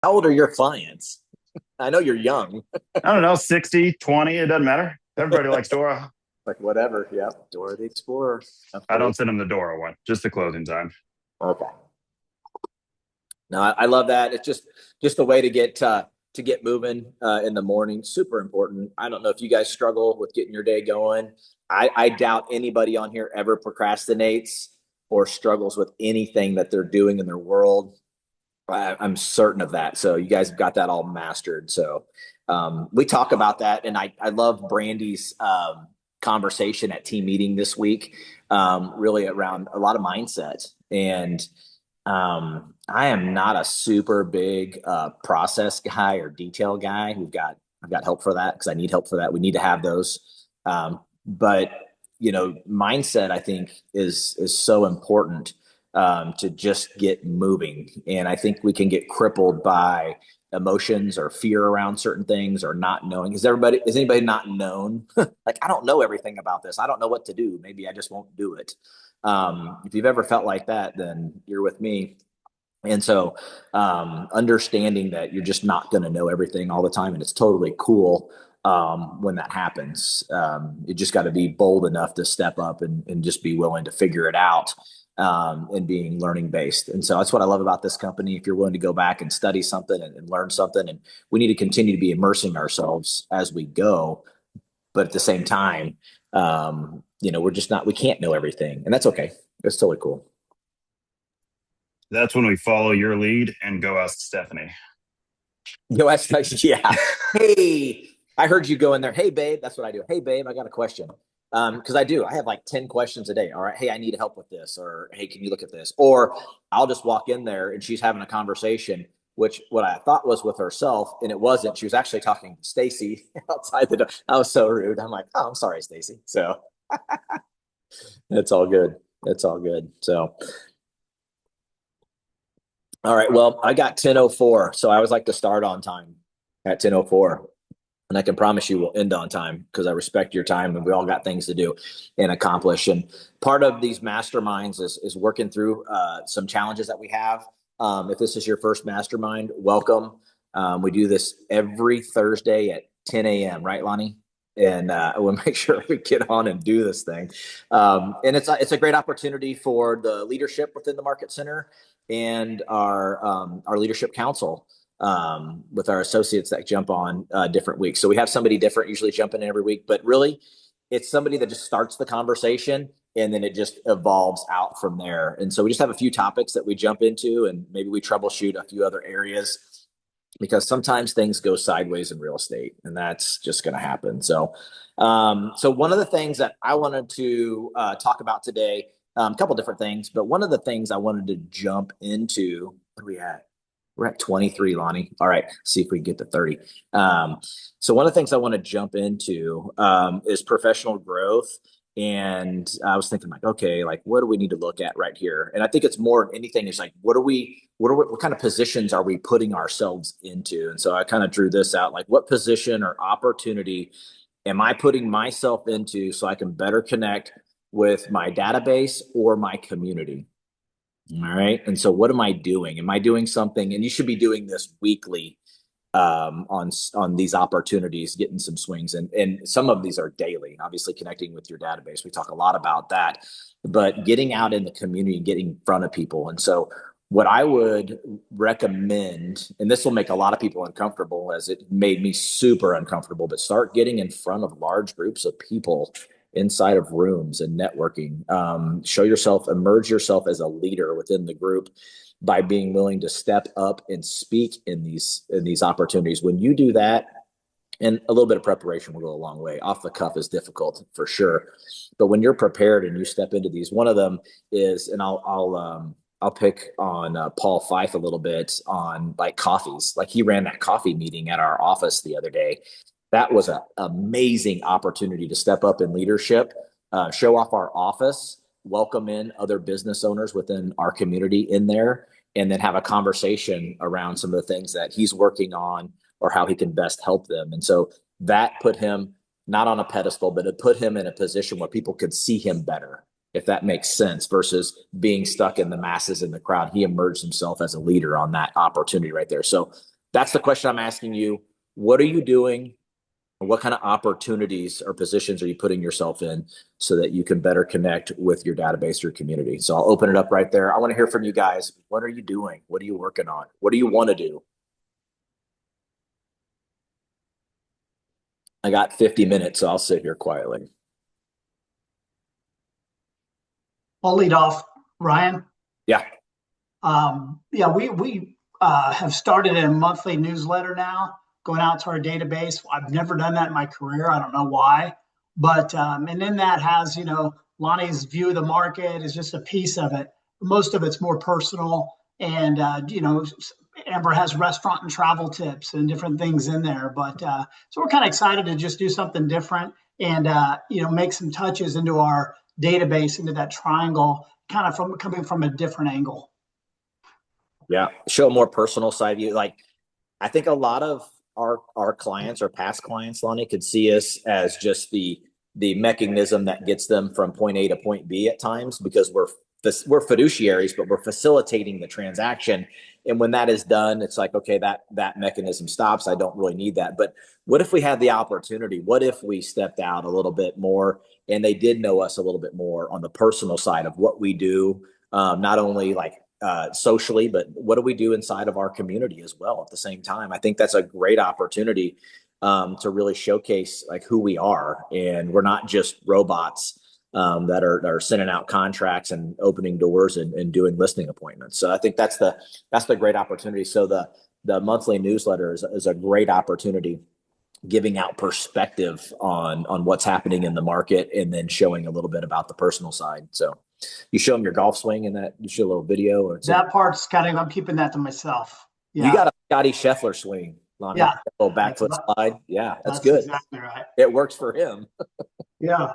How old are your clients? I know you're young. I don't know, 60, 20, it doesn't matter. Everybody likes Dora. Like whatever. Yep. Dora the Explorer. I don't Absolutely. send them the Dora one, just the closing time. Okay. No, I love that. It's just a way to get moving in the morning. Super important. I don't know if you guys struggle with getting your day going. I doubt anybody on here ever procrastinates or struggles with anything that they're doing in their world. I'm certain of that. So you guys have got that all mastered. So we talk about that, and I love Brandy's conversation at team meeting this week, really around a lot of mindset. And I am not a super big process guy or detail guy. I've got help for that because I need help for that. We need to have those. But mindset I think is so important to just get moving. And I think we can get crippled by emotions or fear around certain things or not knowing. Is anybody not known? Like, I don't know everything about this. I don't know what to do. Maybe I just won't do it. If you've ever felt like that, then you're with me. And so, understanding that you're just not going to know everything all the time, and it's totally cool when that happens. You just got to be bold enough to step up and just be willing to figure it out, and being learning based. And so that's what I love about this company. If you're willing to go back and study something and learn something, and we need to continue to be immersing ourselves as we go, but at the same time, we're just not, we can't know everything, and that's okay. It's totally cool. That's when we follow your lead and go ask Stephanie. That's nice. Yeah. Hey, I heard you go in there. Hey, babe. That's what I do. Hey, babe, I got a question. Because I do. I have like 10 questions a day. All right. Hey, I need help with this. Or, hey, can you look at this? Or I'll just walk in there and she's having a conversation, which what I thought was with herself, and it wasn't. She was actually talking to Stacy outside the door. I was so rude. I'm like, oh, I'm sorry, Stacy. So it's all good. It's all good. So, all right. Well, I got 10:04. So I always like to start on time at 10:04. And I can promise you we'll end on time because I respect your time and we all got things to do and accomplish. And part of these masterminds is working through some challenges that we have. If this is your first mastermind, welcome. We do this every Thursday at 10 a.m., right, Lonnie? And we'll make sure we get on and do this thing. And it's a great opportunity for the leadership within the Market Center and our leadership council, with our associates that jump on different weeks. So we have somebody different usually jumping in every week, but really it's somebody that just starts the conversation and then it just evolves out from there. And so we just have a few topics that we jump into and maybe we troubleshoot a few other areas because sometimes things go sideways in real estate and that's just going to happen. So, so one of the things that I wanted to talk about today, a couple different things, but one of the things I wanted to jump into, what are we at? We're at 23, Lonnie. All right, see if we can get to 30. So one of the things I want to jump into is professional growth. And I was thinking like, okay, like what do we need to look at right here? And I think it's more than anything is like, what kind of positions are we putting ourselves into? And so I kind of drew this out, like what position or opportunity am I putting myself into so I can better connect with my database or my community? All right. And so what am I doing? Am I doing something? And you should be doing this weekly, on these opportunities, getting some swings. And some of these are daily, obviously connecting with your database. We talk a lot about that, but getting out in the community and getting in front of people. And so what I would recommend, and this will make a lot of people uncomfortable as it made me super uncomfortable, but start getting in front of large groups of people inside of rooms and networking. Show yourself, emerge yourself as a leader within the group by being willing to step up and speak in these opportunities. When you do that, and a little bit of preparation will go a long way. Off the cuff is difficult for sure, but when you're prepared and you step into these, one of them is, and I'll pick on Paul Fife a little bit on like coffees. Like he ran that coffee meeting at our office the other day. That was an amazing opportunity to step up in leadership, show off our office, welcome in other business owners within our community in there, and then have a conversation around some of the things that he's working on or how he can best help them. And so that put him not on a pedestal, but it put him in a position where people could see him better. if that makes sense, versus being stuck in the masses in the crowd. He emerged himself as a leader on that opportunity right there. So that's the question I'm asking you. What are you doing? What kind of opportunities or positions are you putting yourself in so that you can better connect with your database, your community? So I'll open it up right there. I want to hear from you guys. What are you doing? What are you working on? What do you want to do? I got 50 minutes, so I'll sit here quietly. I'll lead off, Ryan. Yeah. Yeah, we have started a monthly newsletter now, going out to our database. I've never done that in my career. I don't know why, but and then that has Lonnie's view of the market is just a piece of it. Most of it's more personal, and Amber has restaurant and travel tips and different things in there. But so we're kind of excited to just do something different and make some touches into our database, into that triangle, kind of from coming from a different angle. Yeah. Show a more personal side of you. Like, I think a lot of our clients or past clients, Lonnie, could see us as just the mechanism that gets them from point A to point B at times, because we're fiduciaries, but we're facilitating the transaction. And when that is done, it's like, okay, that mechanism stops. I don't really need that. But what if we had the opportunity? What if we stepped out a little bit more and they did know us a little bit more on the personal side of what we do, not only like socially, but what do we do inside of our community as well at the same time? I think that's a great opportunity to really showcase like who we are, and we're not just robots that are sending out contracts and opening doors and doing listing appointments. So I think that's the great opportunity. So the monthly newsletter is a great opportunity, giving out perspective on what's happening in the market and then showing a little bit about the personal side. So you show them your golf swing and that you show a little video or that part's kind of, I'm keeping that to myself. Yeah. You got a Scotty Scheffler swing, Lonnie. Yeah. A little back foot slide. Yeah, that's good. Exactly right. It works for him. Yeah.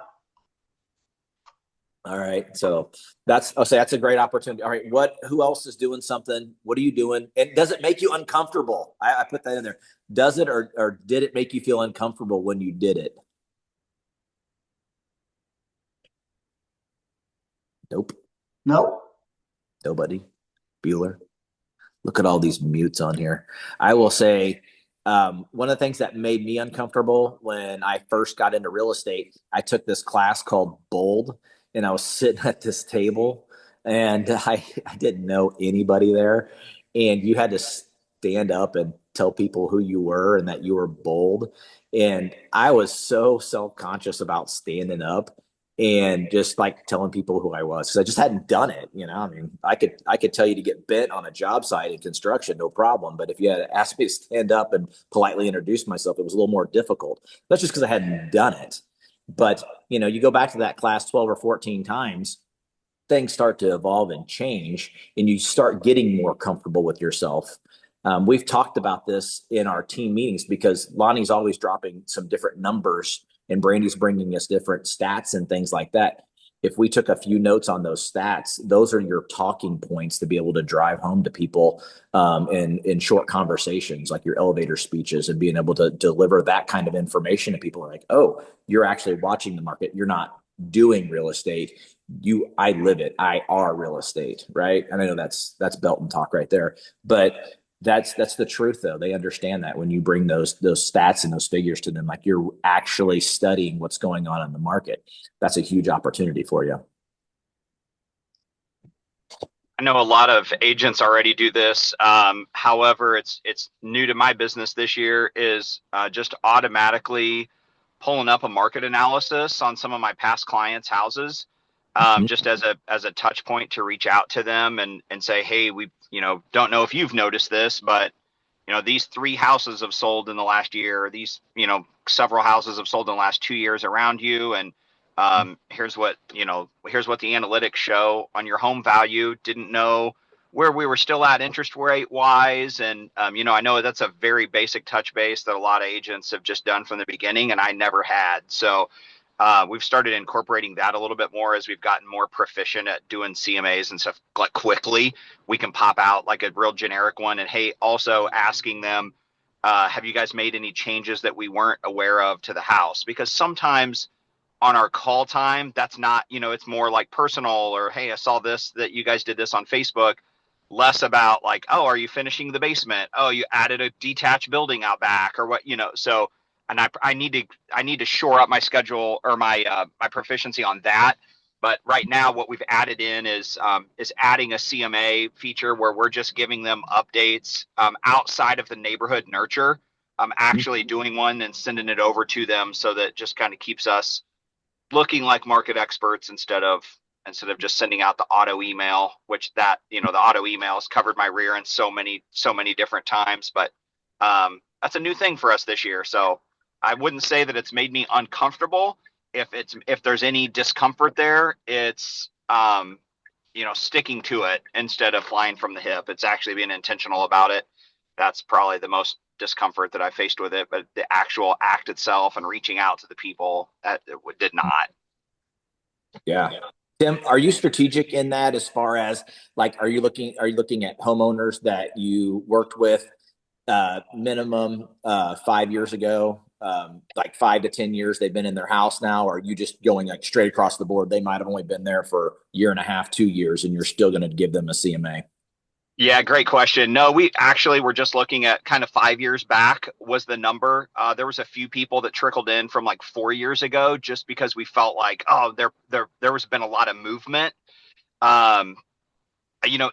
All right. So I'll say that's a great opportunity. All right. Who else is doing something? What are you doing? And does it make you uncomfortable? I put that in there. Does it, or did it make you feel uncomfortable when you did it? Nope. Nope. Nobody. Bueller. Look at all these mutes on here. I will say one of the things that made me uncomfortable when I first got into real estate, I took this class called Bold, and I was sitting at this table, and I didn't know anybody there. And you had to stand up and tell people who you were and that you were bold. And I was so self-conscious about standing up and just like telling people who I was, because I just hadn't done it. I mean, I could tell you to get bent on a job site in construction, no problem. But if you had asked me to stand up and politely introduce myself, it was a little more difficult. That's just because I hadn't done it. But you go back to that class 12 or 14 times, things start to evolve and change, and you start getting more comfortable with yourself. We've talked about this in our team meetings because Lonnie's always dropping some different numbers and Brandy's bringing us different stats and things like that. If we took a few notes on those stats, those are your talking points to be able to drive home to people in short conversations, like your elevator speeches, and being able to deliver that kind of information to people. Like, oh, you're actually watching the market. You're not doing real estate. I live it. I are real estate, right? And I know that's Belton talk right there, but that's the truth, though. They understand that when you bring those stats and those figures to them, like you're actually studying what's going on in the market. That's a huge opportunity for you. I know a lot of agents already do this. However, it's new to my business this year, is just automatically pulling up a market analysis on some of my past clients' houses, just as a touch point to reach out to them and say, hey, we don't know if you've noticed this, but these 3 houses have sold in the last year. These several houses have sold in the last 2 years around you, and here's what the analytics show on your home value. Didn't know where we were still at interest rate wise. And, I know that's a very basic touch base that a lot of agents have just done from the beginning, and I never had. So we've started incorporating that a little bit more as we've gotten more proficient at doing CMAs and stuff. Like quickly, we can pop out like a real generic one. And hey, also asking them, have you guys made any changes that we weren't aware of to the house? Because sometimes on our call time, that's not, it's more like personal, or, hey, I saw this, that you guys did this on Facebook. Less about like, oh, are you finishing the basement? Oh, you added a detached building out back, or what, so, and I need to shore up my schedule, or my proficiency on that. But right now, what we've added in is adding a CMA feature where we're just giving them updates outside of the neighborhood nurture. Actually doing one and sending it over to them, so that just kind of keeps us looking like market experts, instead of just sending out the auto email, which that, the auto email has covered my rear end so many different times. But that's a new thing for us this year. So I wouldn't say that it's made me uncomfortable. If there's any discomfort there, it's sticking to it instead of flying from the hip. It's actually being intentional about it. That's probably the most discomfort that I faced with it. But the actual act itself and reaching out to the people, that it did not. Yeah. Tim, are you strategic in that, as far as like, are you looking at homeowners that you worked with minimum 5 years ago, like 5 to 10 years they've been in their house now? Or are you just going like straight across the board? They might have only been there for a year and a half, 2 years, and you're still going to give them a CMA? Yeah, great question. No, we actually were just looking at kind of 5 years back was the number. There was a few people that trickled in from like 4 years ago, just because we felt like, oh, there was been a lot of movement. Um,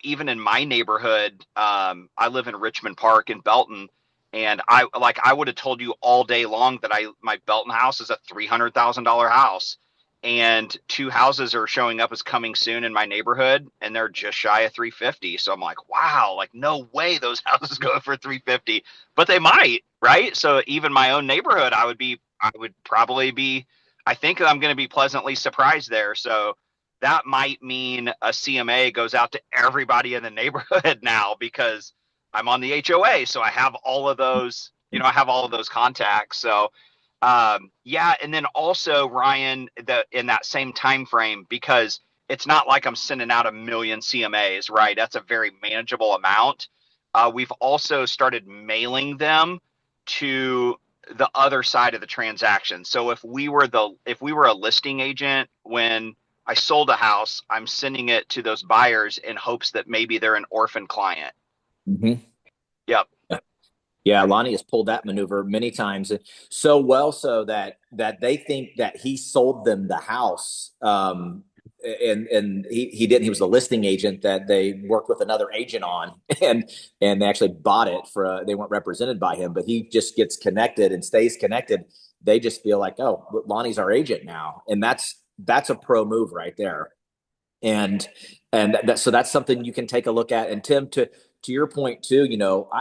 Even in my neighborhood, I live in Richmond Park in Belton, and I would have told you all day long that my Belton house is a $300,000 house, and two houses are showing up as coming soon in my neighborhood, and they're just shy of 350. So I'm like, wow, like no way those houses go for 350, but they might, right? So even my own neighborhood, I would probably be, I think I'm going to be pleasantly surprised there. So that might mean a CMA goes out to everybody in the neighborhood now, because I'm on the HOA. So I have all of those, contacts. So, yeah. And then also, Ryan, in that same time frame, because it's not like I'm sending out a million CMAs, right? That's a very manageable amount. We've also started mailing them to the other side of the transaction. So if we were a listing agent when I sold a house, I'm sending it to those buyers in hopes that maybe they're an orphan client. Mm-hmm. Yep. Yeah, Lonnie has pulled that maneuver many times, so well so that they think that he sold them the house, and he didn't. He was the listing agent that they worked with another agent on, and they actually bought it for. They weren't represented by him, but he just gets connected and stays connected. They just feel like, oh, Lonnie's our agent now, and that's a pro move right there. And so that's something you can take a look at. And Tim, to your point too,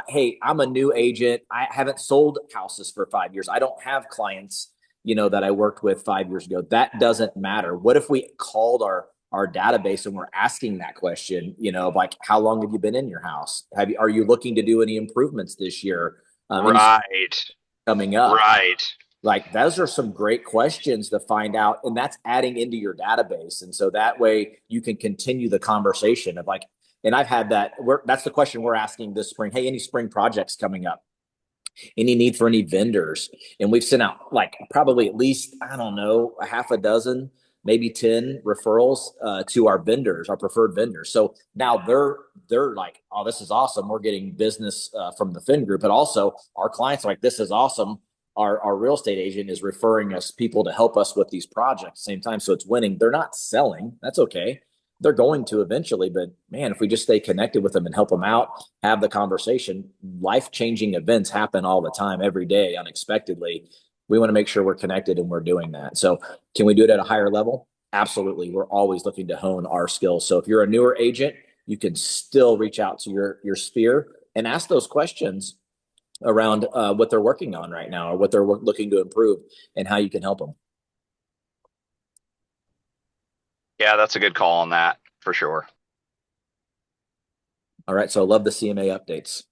hey, I'm a new agent. I haven't sold houses for 5 years. I don't have clients, that I worked with 5 years ago. That doesn't matter. What if we called our database and we're asking that question, like, how long have you been in your house? Are you looking to do any improvements this year? Right. Coming up. Right. Like, those are some great questions to find out, and that's adding into your database. And so that way you can continue the conversation of like, and I've had that. That's the question we're asking this spring. Hey, any spring projects coming up? Any need for any vendors? And we've sent out like probably at least, I don't know, a half a dozen, maybe 10 referrals to our vendors, our preferred vendors. So now they're like, oh, this is awesome. We're getting business from the Fin Group, but also our clients are like, this is awesome. Our real estate agent is referring us people to help us with these projects at the same time. So it's winning. They're not selling. That's okay. They're going to eventually, but man, if we just stay connected with them and help them out, have the conversation, life-changing events happen all the time, every day, unexpectedly. We want to make sure we're connected and we're doing that. So can we do it at a higher level? Absolutely. We're always looking to hone our skills. So if you're a newer agent, you can still reach out to your sphere and ask those questions around what they're working on right now, or what they're looking to improve, and how you can help them. Yeah, that's a good call on that for sure. All right. So I love the CMA updates.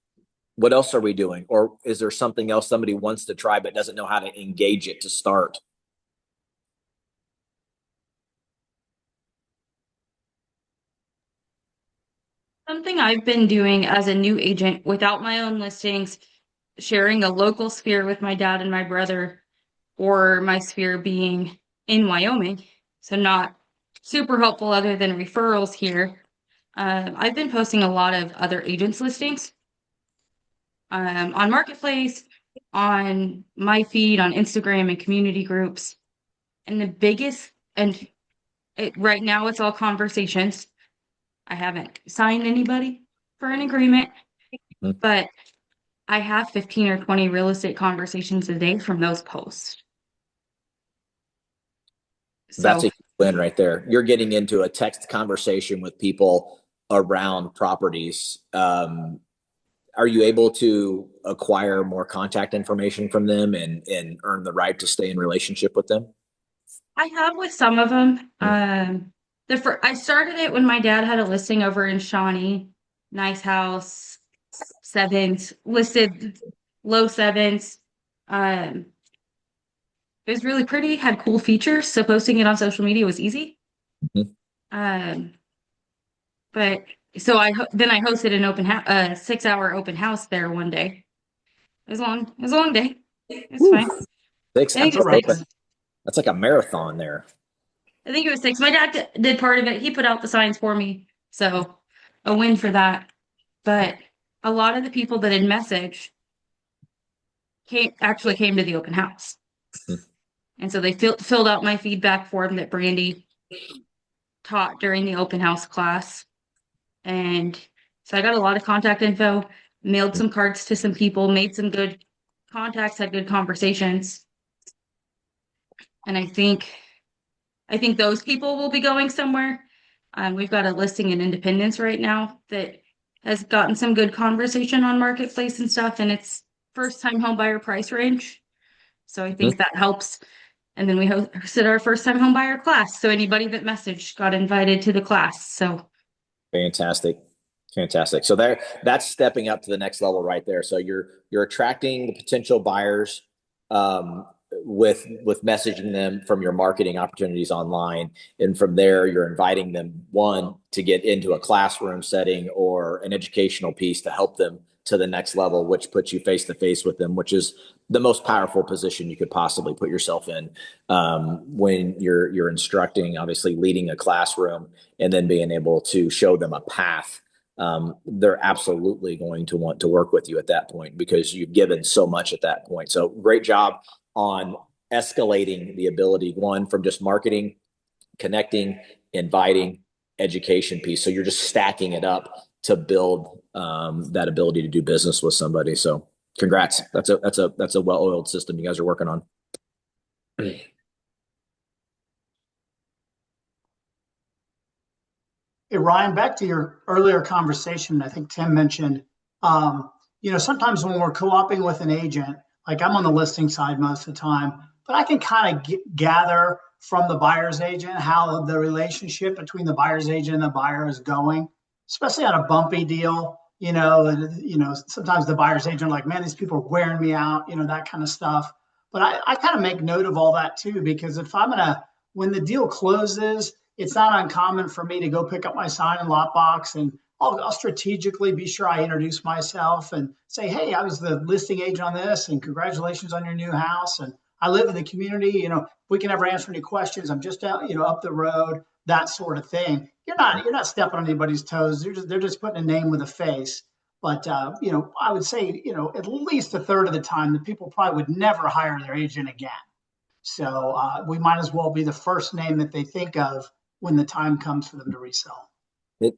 What else are we doing? Or is there something else somebody wants to try but doesn't know how to engage it to start? Something I've been doing as a new agent without my own listings, sharing a local sphere with my dad and my brother, or my sphere being in Wyoming, so not super helpful other than referrals here. I've been posting a lot of other agents' listings on Marketplace, on my feed, on Instagram and community groups. And the biggest, right now it's all conversations. I haven't signed anybody for an agreement, Mhm. but I have 15 or 20 real estate conversations a day from those posts. That's a So huge win right there. You're getting into a text conversation with people around properties. Are you able to acquire more contact information from them and earn the right to stay in relationship with them? I have with some of them. Mhm. I started it when my dad had a listing over in Shawnee, nice house, sevens, listed low sevens. Um, it was really pretty, had cool features, so posting it on social media was easy. Mhm. Um, but so then I hosted an open house, 6-hour open house there one day. It was long. It was a long day. It's Whew. fine. Six I think That's it a was hours open. six. That's like a marathon there. I think it was six. My dad did part of it. He put out the signs for me, so a win for that. But a lot of the people that had messaged came to the open house, Mhm. and so they filled out my feedback form that Brandy taught during the open house class, and so I got a lot of contact info, mailed some cards to some people, made some good contacts, had good conversations, and I think those people will be going somewhere. We've got a listing in Independence right now that has gotten some good conversation on Marketplace and stuff, and it's first time home buyer price range. So I Mhm. think that helps. And then we hosted our first time home buyer class. So anybody that messaged got invited to the class. So Fantastic. Fantastic. So that's stepping up to the next level right there. So you're attracting the potential buyers with messaging them from your marketing opportunities online. And from there, you're inviting them, one, to get into a classroom setting or an educational piece to help them to the next level, which puts you face to face with them, which is the most powerful position you could possibly put yourself in when you're instructing, obviously leading a classroom and then being able to show them a path. They're absolutely going to want to work with you at that point because you've given so much at that point. So great job on escalating the ability, one, from just marketing, connecting, inviting, education piece. So you're just stacking it up to build that ability to do business with somebody. So congrats. That's a well-oiled system you guys are working on. Hey, Ryan, back to your earlier conversation, I think Tim mentioned, um, sometimes when we're co-oping with an agent, like I'm on the listing side most of the time, but I can kind of gather from the buyer's agent how the relationship between the buyer's agent and the buyer is going, especially on a bumpy deal. Sometimes the buyer's agent like, man, these people are wearing me out, that kind of stuff. But I kind of make note of all that too, because if when the deal closes, it's not uncommon for me to go pick up my sign and lot box and I'll strategically be sure I introduce myself and say, hey, I was the listing agent on this and congratulations on your new house. And I live in the community, if we can ever answer any questions, I'm just out, up the road, that sort of thing. You're not stepping on anybody's toes. They're just putting a name with a face. But I would say, at least a third of the time, the people probably would never hire their agent again. So we might as well be the first name that they think of when the time comes for them to resell.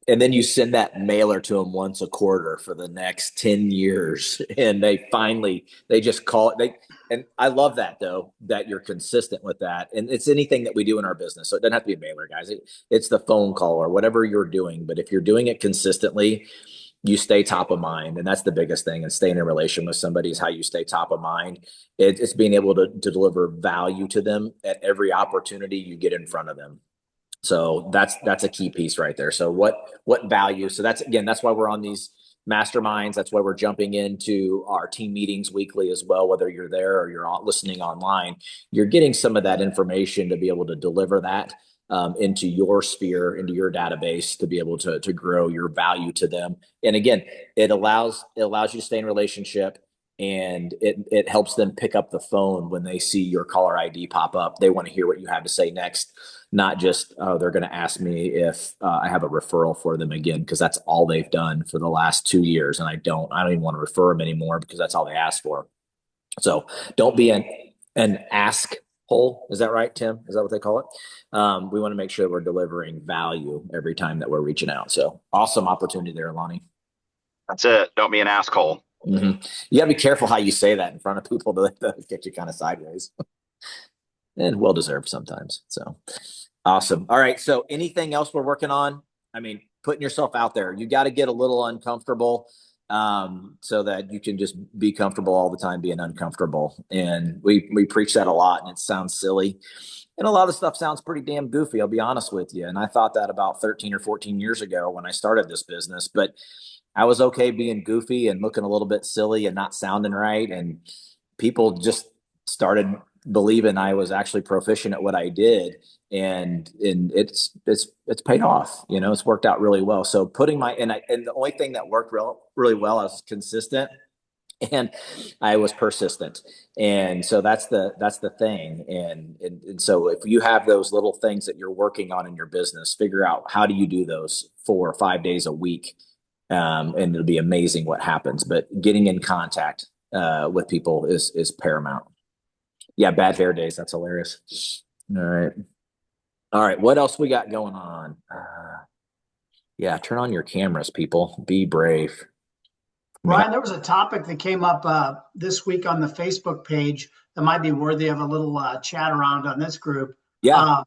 And then you send that mailer to them once a quarter for the next 10 years. And they just call it. And I love that though, that you're consistent with that. And it's anything that we do in our business. So it doesn't have to be a mailer, guys. It's the phone call or whatever you're doing. But if you're doing it consistently, you stay top of mind. And that's the biggest thing. And staying in a relation with somebody is how you stay top of mind. It's being able to deliver value to them at every opportunity you get in front of them. So that's a key piece right there. So what value? So that's why we're on these masterminds. That's why we're jumping into our team meetings weekly as well. Whether you're there or you're listening online, you're getting some of that information to be able to deliver that into your sphere, into your database, to be able to grow your value to them. And again, it allows you to stay in relationship. and it helps them pick up the phone when they see your caller ID pop up. They want to hear what you have to say next, not just, oh, they're going to ask me if I have a referral for them again, because that's all they've done for the last 2 years. And I don't even want to refer them anymore because that's all they asked for. So don't be an ask hole. Is that right, Tim? Is that what they call it? We want to make sure that we're delivering value every time that we're reaching out. So awesome opportunity there, Lonnie. That's it. Don't be an asshole. Mm-hmm. You got to be careful how you say that in front of people to get you kind of sideways. And well deserved sometimes. So awesome. All right. So anything else we're working on? I mean, putting yourself out there. You got to get a little uncomfortable so that you can just be comfortable all the time being uncomfortable. And we preach that a lot, and it sounds silly. And a lot of stuff sounds pretty damn goofy, I'll be honest with you. And I thought that about 13 or 14 years ago when I started this business, but I was okay being goofy and looking a little bit silly and not sounding right. And people just started believing I was actually proficient at what I did. And it's paid off, it's worked out really well. So putting and the only thing that worked really well, I was consistent and I was persistent. And so that's the thing. And so if you have those little things that you're working on in your business, figure out how do you do those 4 or 5 days a week. And it'll be amazing what happens, but getting in contact with people is paramount. Yeah. Bad hair days. That's hilarious. All right. What else we got going on? Yeah. Turn on your cameras, people. Be brave. Ryan, there was a topic that came up this week on the Facebook page that might be worthy of a little chat around on this group. Yeah.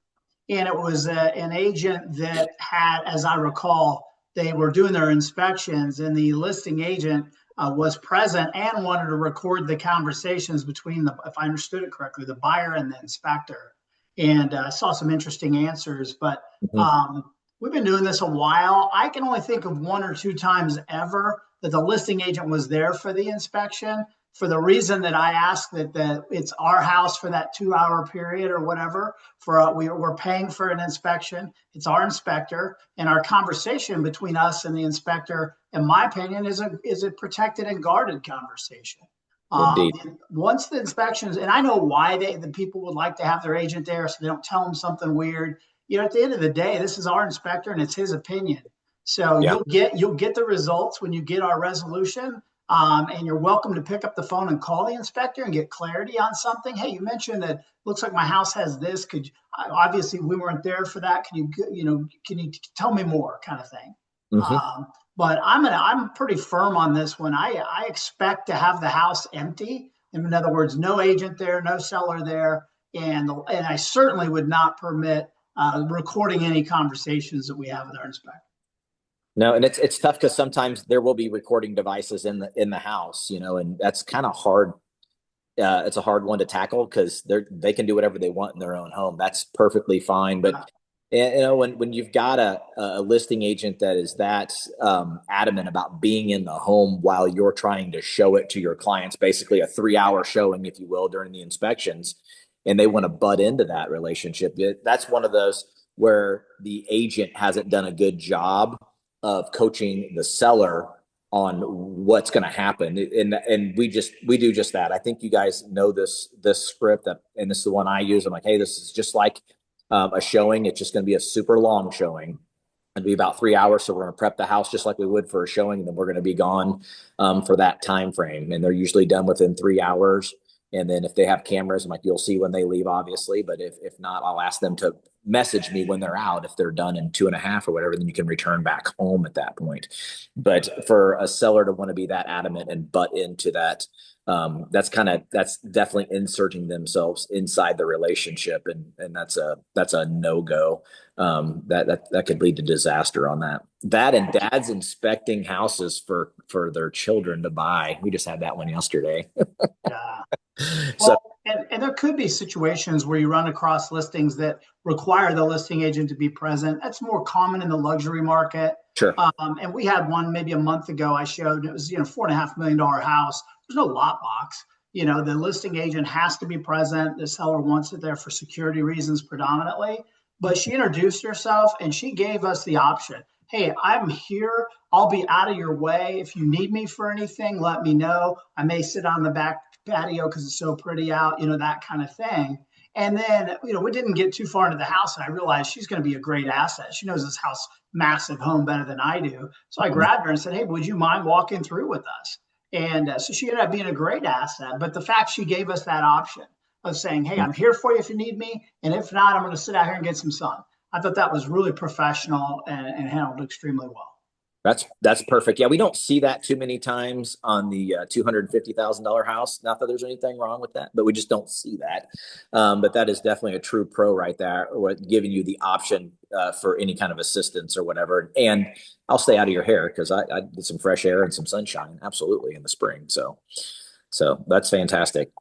And it was an agent that had, as I recall, they were doing their inspections, and the listing agent was present and wanted to record the conversations between if I understood it correctly, the buyer and the inspector. And I saw some interesting answers, but we've been doing this a while. I can only think of 1 or 2 times ever that the listing agent was there for the inspection, for the reason that I asked that it's our house for that 2-hour period or whatever. We're paying for an inspection. It's our inspector, and our conversation between us and the inspector, in my opinion, is a protected and guarded conversation. Once the inspections, and I know why the people would like to have their agent there so they don't tell them something weird. At the end of the day, this is our inspector and it's his opinion. So you'll get the results when you get our resolution. And you're welcome to pick up the phone and call the inspector and get clarity on something. Hey, you mentioned that looks like my house has this. Obviously we weren't there for that. Can you tell me more, kind of thing? But I'm pretty firm on this one. I expect to have the house empty. In other words, no agent there, no seller there. And I certainly would not permit recording any conversations that we have with our inspector. No, and it's tough because sometimes there will be recording devices in the house, and that's kind of hard. It's a hard one to tackle because they can do whatever they want in their own home. That's perfectly fine. But when you've got a listing agent that is that adamant about being in the home while you're trying to show it to your clients, basically a 3-hour showing, if you will, during the inspections, and they want to butt into that relationship, that's one of those where the agent hasn't done a good job of coaching the seller on what's going to happen. And we do just that. I think you guys know this script and this is the one I use. I'm like, hey, this is just like a showing. It's just going to be a super long showing. It'll be about 3 hours. So we're going to prep the house just like we would for a showing. And then we're going to be gone for that time frame. And they're usually done within 3 hours. And then if they have cameras, I'm like, you'll see when they leave, obviously. But if not, I'll ask them to message me when they're out. If they're done in 2.5 or whatever, then you can return back home at that point. But for a seller to want to be that adamant and butt into that, that's definitely inserting themselves inside the relationship. And that's a no-go. That could lead to disaster on that. That and dads inspecting houses for their children to buy. We just had that one yesterday. Yeah. Well, and there could be situations where you run across listings that require the listing agent to be present. That's more common in the luxury market. Sure. And we had one maybe a month ago I showed. It was $4.5 million house. There's no lot box. The listing agent has to be present. The seller wants it there for security reasons predominantly. But she introduced herself and she gave us the option. hey, I'm here. I'll be out of your way. If you need me for anything, let me know. I may sit on the back patio because it's so pretty out, that kind of thing. And then, we didn't get too far into the house, and I realized she's going to be a great asset. She knows this house, massive home, better than I do. So I grabbed her and said, hey, would you mind walking through with us? And so she ended up being a great asset. But the fact she gave us that option of saying, hey, I'm here for you if you need me. And if not, I'm going to sit out here and get some sun. I thought that was really professional and handled extremely well. That's perfect. Yeah, we don't see that too many times on the $250,000 house. Not that there's anything wrong with that, but we just don't see that. But that is definitely a true pro right there, giving you the option for any kind of assistance or whatever. And I'll stay out of your hair because I get some fresh air and some sunshine, absolutely, in the spring. So that's fantastic.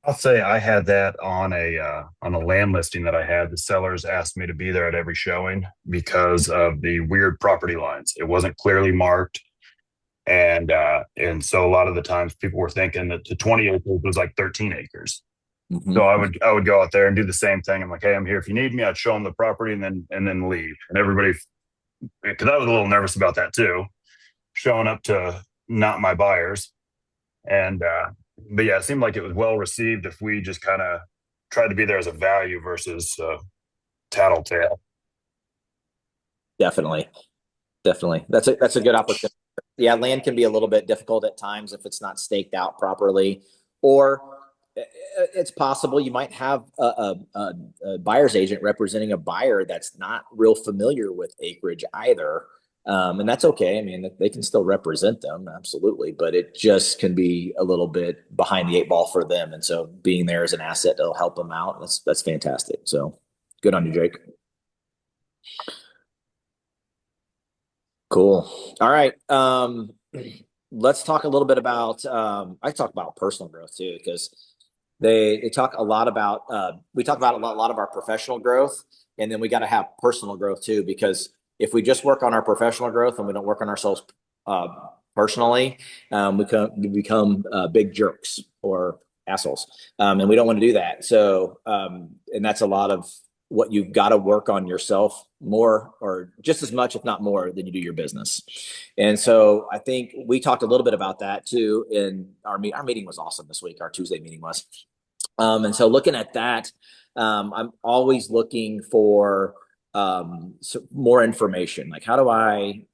I'll say I had that on a land listing that I had. The sellers asked me to be there at every showing because of the weird property lines. It wasn't clearly marked. And so a lot of the times people were thinking that the 20 acres was like 13 acres. Mm-hmm. So I would go out there and do the same thing. I'm like, hey, I'm here if you need me. I'd show them the property and then leave. And everybody, because I was a little nervous about that too, showing up to not my buyers. And but yeah, it seemed like it was well received if we just kind of tried to be there as a value versus tattletale. Definitely. That's a good opportunity. Yeah, land can be a little bit difficult at times if it's not staked out properly, or it's possible you might have a buyer's agent representing a buyer that's not real familiar with acreage either. And that's okay. I mean, they can still represent them, absolutely, but it just can be a little bit behind the eight ball for them. And so being there as an asset that'll help them out, that's fantastic. So good on you, Jake. Cool. All right. Let's talk a little bit about, I talk about personal growth too, because they talk a lot about, we talk about a lot of our professional growth, and then we got to have personal growth too, because if we just work on our professional growth and we don't work on ourselves personally, we become big jerks or assholes, and we don't want to do that. So, and that's a lot of what you've got to work on yourself more, or just as much, if not more, than you do your business. And so I think we talked a little bit about that too in our meeting was awesome this week. Our Tuesday meeting was. And so looking at that, I'm always looking for more information. Like how do I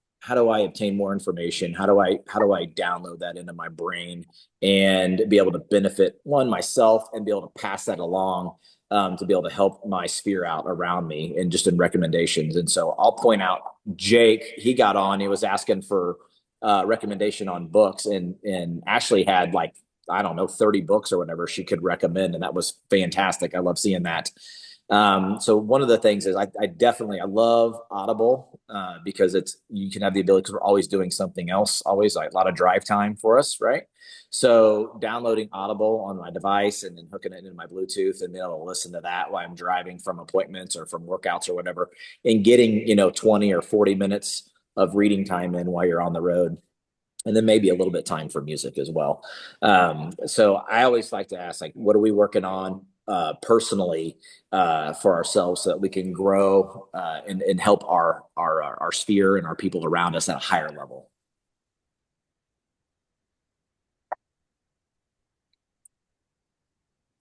obtain more information? How do I download that into my brain and be able to benefit myself and be able to pass that along to be able to help my sphere out around me and just in recommendations. And so I'll point out Jake, he got on, he was asking for recommendation on books, and Ashley had like, I don't know, 30 books or whatever she could recommend. And that was fantastic. I love seeing that. So one of the things is I love Audible because you can have the ability, because we're always doing something else, always like a lot of drive time for us, right? So downloading Audible on my device and then hooking it into my Bluetooth and being able to listen to that while I'm driving from appointments or from workouts or whatever, and getting 20 or 40 minutes of reading time in while you're on the road. And then maybe a little bit time for music as well. So I always like to ask, like, what are we working on personally for ourselves so that we can grow and help our sphere and our people around us at a higher level?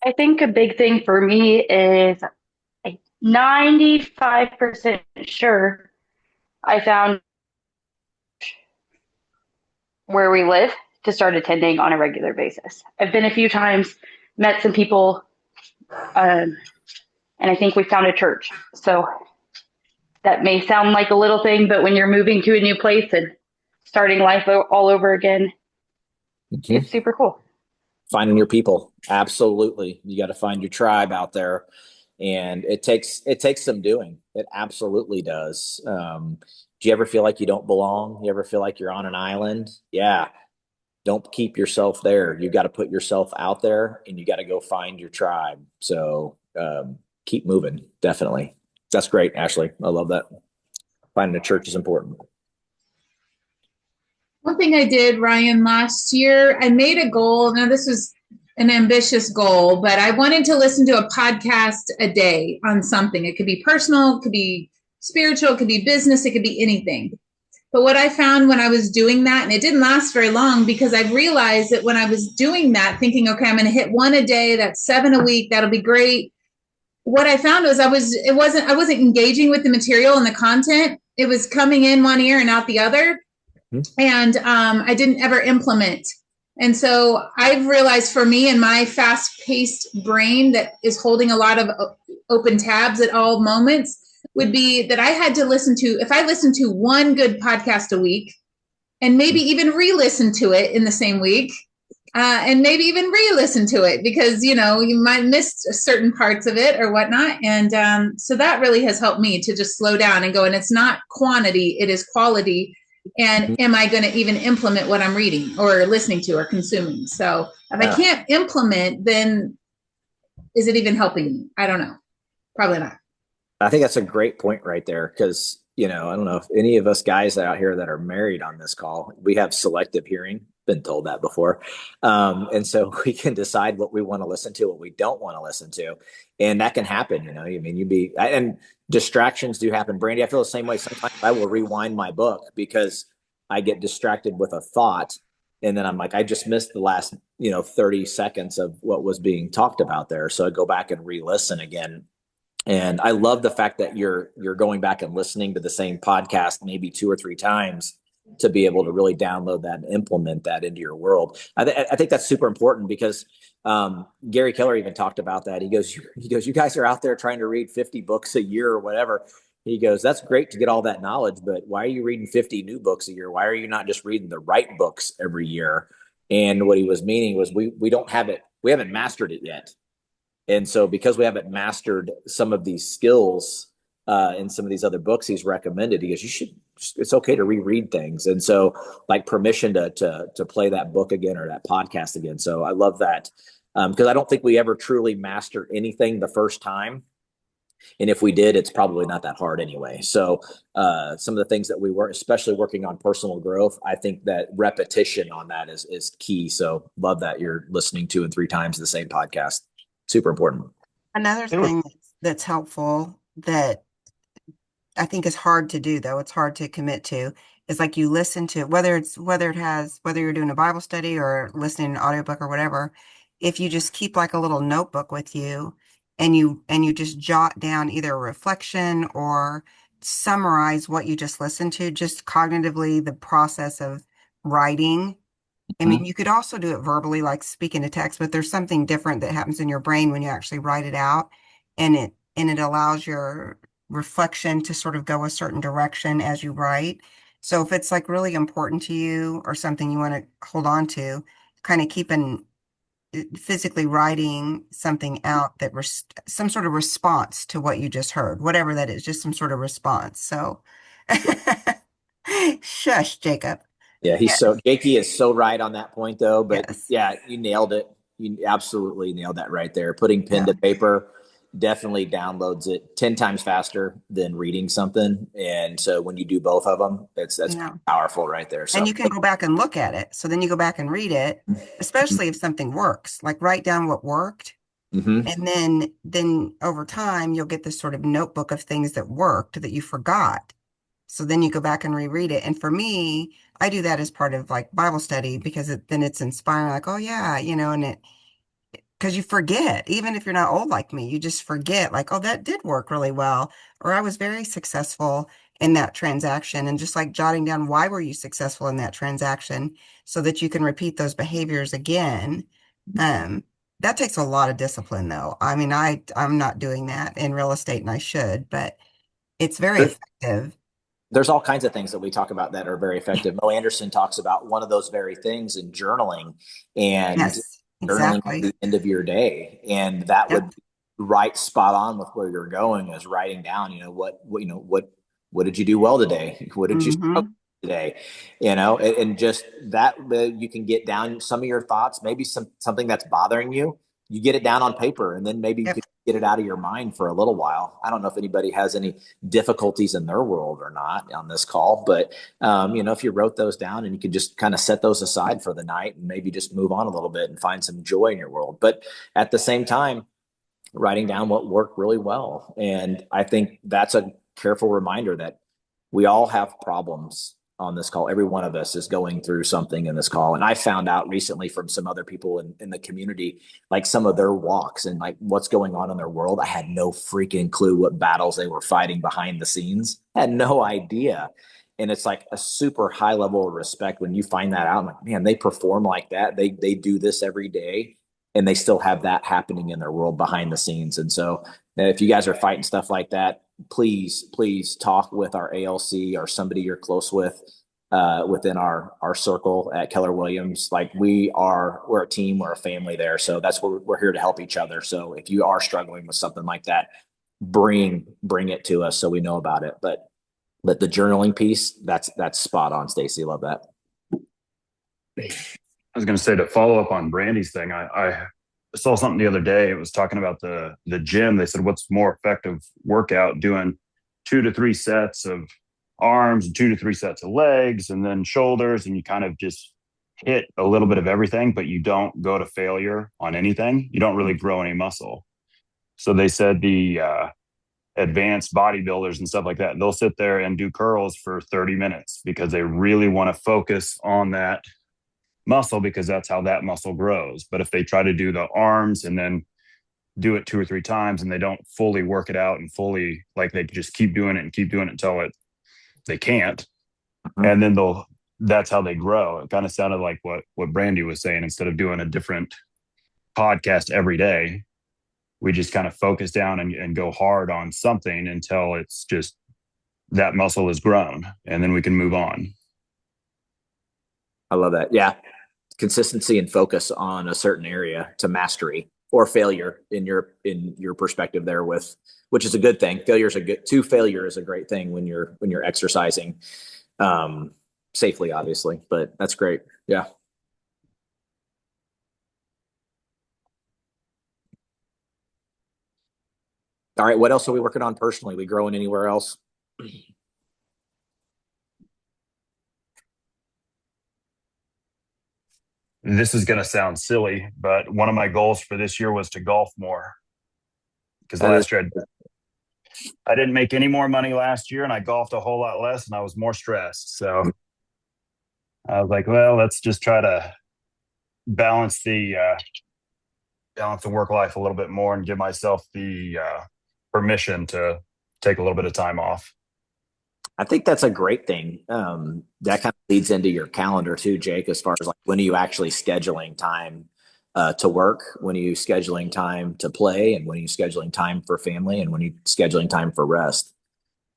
I think a big thing for me is I'm 95% sure I found where we live to start attending on a regular basis. I've been a few times, met some people, and I think we found a church. So that may sound like a little thing, but when you're moving to a new place and starting life all over again, it's super cool. Finding your people. Absolutely. You got to find your tribe out there. And it takes some doing. It absolutely does. Do you ever feel like you don't belong? You ever feel like you're on an island? Yeah. Don't keep yourself there. You got to put yourself out there, and you got to go find your tribe. So keep moving. Definitely. That's great, Ashley. I love that. Finding a church is important. One thing I did, Ryan, last year, I made a goal. Now, this was an ambitious goal, but I wanted to listen to a podcast a day on something. It could be personal, it could be spiritual, it could be business, it could be anything. But what I found when I was doing that, and it didn't last very long, because I realized that when I was doing that, thinking, okay, I'm going to hit one a day, that's 7 a week, that'll be great. What I found was I wasn't engaging with the material and the content. It was coming in one ear and out the other. And I didn't ever implement. And so I've realized for me and my fast-paced brain that is holding a lot of open tabs at all moments would be that I had to listen to, if I listened to one good podcast a week and maybe even re-listen to it in the same week, and maybe even re-listen to it because, you might miss certain parts of it or whatnot. And so that really has helped me to just slow down and go, and it's not quantity, it is quality. And am I going to even implement what I'm reading or listening to or consuming? So if I can't implement, then is it even helping me? I don't know. Probably not. I think that's a great point right there because, I don't know if any of us guys out here that are married on this call, we have selective hearing, been told that before. And so we can decide what we want to listen to, what we don't want to listen to. And that can happen, and distractions do happen. Brandy, I feel the same way. Sometimes I will rewind my book because I get distracted with a thought. And then I'm like, I just missed the last, 30 seconds of what was being talked about there. So I go back and re-listen again. And I love the fact that you're going back and listening to the same podcast maybe 2 or 3 times to be able to really download that and implement that into your world. I think that's super important because Gary Keller even talked about that. He goes, you guys are out there trying to read 50 books a year or whatever. He goes, that's great to get all that knowledge, but why are you reading 50 new books a year? Why are you not just reading the right books every year? And what he was meaning was we don't have it. We haven't mastered it yet. And so because we haven't mastered some of these skills in some of these other books he's recommended, he goes, it's okay to reread things. And so like permission to play that book again or that podcast again. So I love that because I don't think we ever truly master anything the first time. And if we did, it's probably not that hard anyway. So some of the things that we were, especially working on personal growth, I think that repetition on that is key. So love that you're listening 2 and 3 times the same podcast. Super important. Another thing that's helpful that I think is hard to do, though, it's hard to commit to, is like you listen to whether you're doing a Bible study or listening to an audiobook or whatever, if you just keep like a little notebook with you and you just jot down either a reflection or summarize what you just listened to, just cognitively the process of writing. I mean, you could also do it verbally, like speaking to text, but there's something different that happens in your brain when you actually write it out, and it allows your reflection to sort of go a certain direction as you write. So if it's like really important to you or something you want to hold on to, kind of physically writing something out that some sort of response to what you just heard, whatever that is, just some sort of response. So shush, Jacob. Yeah, Jakey is so right on that point though, but Yes. yeah, you nailed it. You absolutely nailed that right there. Putting pen to paper definitely downloads it 10 times faster than reading something. And so when you do both of them, that's powerful right there. So And you can go back and look at it. So then you go back and read it, especially if something works, like write down what worked. And then over time, you'll get this sort of notebook of things that worked that you forgot. So then you go back and reread it. And for me, I do that as part of like Bible study because then it's inspiring, like, oh yeah, and because you forget, even if you're not old like me, you just forget like, oh, that did work really well. Or I was very successful in that transaction, and just like jotting down why were you successful in that transaction so that you can repeat those behaviors again. That takes a lot of discipline though. I mean, I'm not doing that in real estate and I should, but it's very effective. There's all kinds of things that we talk about that are very effective. Mo Anderson talks about one of those very things in journaling, and Yes, journaling exactly. at the end of your day. And that would be right spot on with where you're going, is writing down, what did you do well today? What did you struggle today? And just that you can get down some of your thoughts, maybe something that's bothering you. You get it down on paper, and then maybe you can get it out of your mind for a little while. I don't know if anybody has any difficulties in their world or not on this call, but if you wrote those down and you could just kind of set those aside for the night and maybe just move on a little bit and find some joy in your world. But at the same time, writing down what worked really well. And I think that's careful reminder that we all have problems on this call. Every one of us is going through something in this call. And I found out recently from some other people in the community, like some of their walks and like what's going on in their world. I had no freaking clue what battles they were fighting behind the scenes. I had no idea. And it's like a super high level of respect when you find that out. I'm like, man, they perform like that. They do this every day, and they still have that happening in their world behind the scenes. And so if you guys are fighting stuff like that, please talk with our ALC or somebody you're close with within our circle at Keller Williams. Like we're a team, we're a family there. So that's what we're here to help each other. So if you are struggling with something like that, bring it to us so we know about it. But the journaling piece, that's spot on, Stacy. Love that. I was going to say, to follow up on Brandy's thing, I saw something the other day. It was talking about the gym. They said, what's more effective workout, doing 2 to 3 sets of arms and 2 to 3 sets of legs and then shoulders, and you kind of just hit a little bit of everything, but you don't go to failure on anything. You don't really grow any muscle. So they said the advanced bodybuilders and stuff like that, they'll sit there and do curls for 30 minutes because they really want to focus on that muscle, because that's how that muscle grows. But if they try to do the arms and then do it 2 or 3 times and they don't fully work it out and fully, like, they just keep doing it until they can't. And then that's how they grow. It kind of sounded like what Brandy was saying. Instead of doing a different podcast every day, we just kind of focus down and go hard on something until it's just that muscle is grown, and then we can move on. I love that. Yeah. Consistency and focus on a certain area to mastery or failure in your perspective there, which is a good thing. Failure is a great thing when you're exercising safely, obviously, but that's great. Yeah. All right. What else are we working on personally? We growing anywhere else? This is going to sound silly, but one of my goals for this year was to golf more. Because last year I didn't make any more money last year, and I golfed a whole lot less, and I was more stressed. So I was like, well, let's just try to balance the work life a little bit more and give myself the permission to take a little bit of time off. I think that's a great thing. That kind of leads into your calendar too, Jake, as far as like, when are you actually scheduling time to work? When are you scheduling time to play? And when are you scheduling time for family? And when are you scheduling time for rest?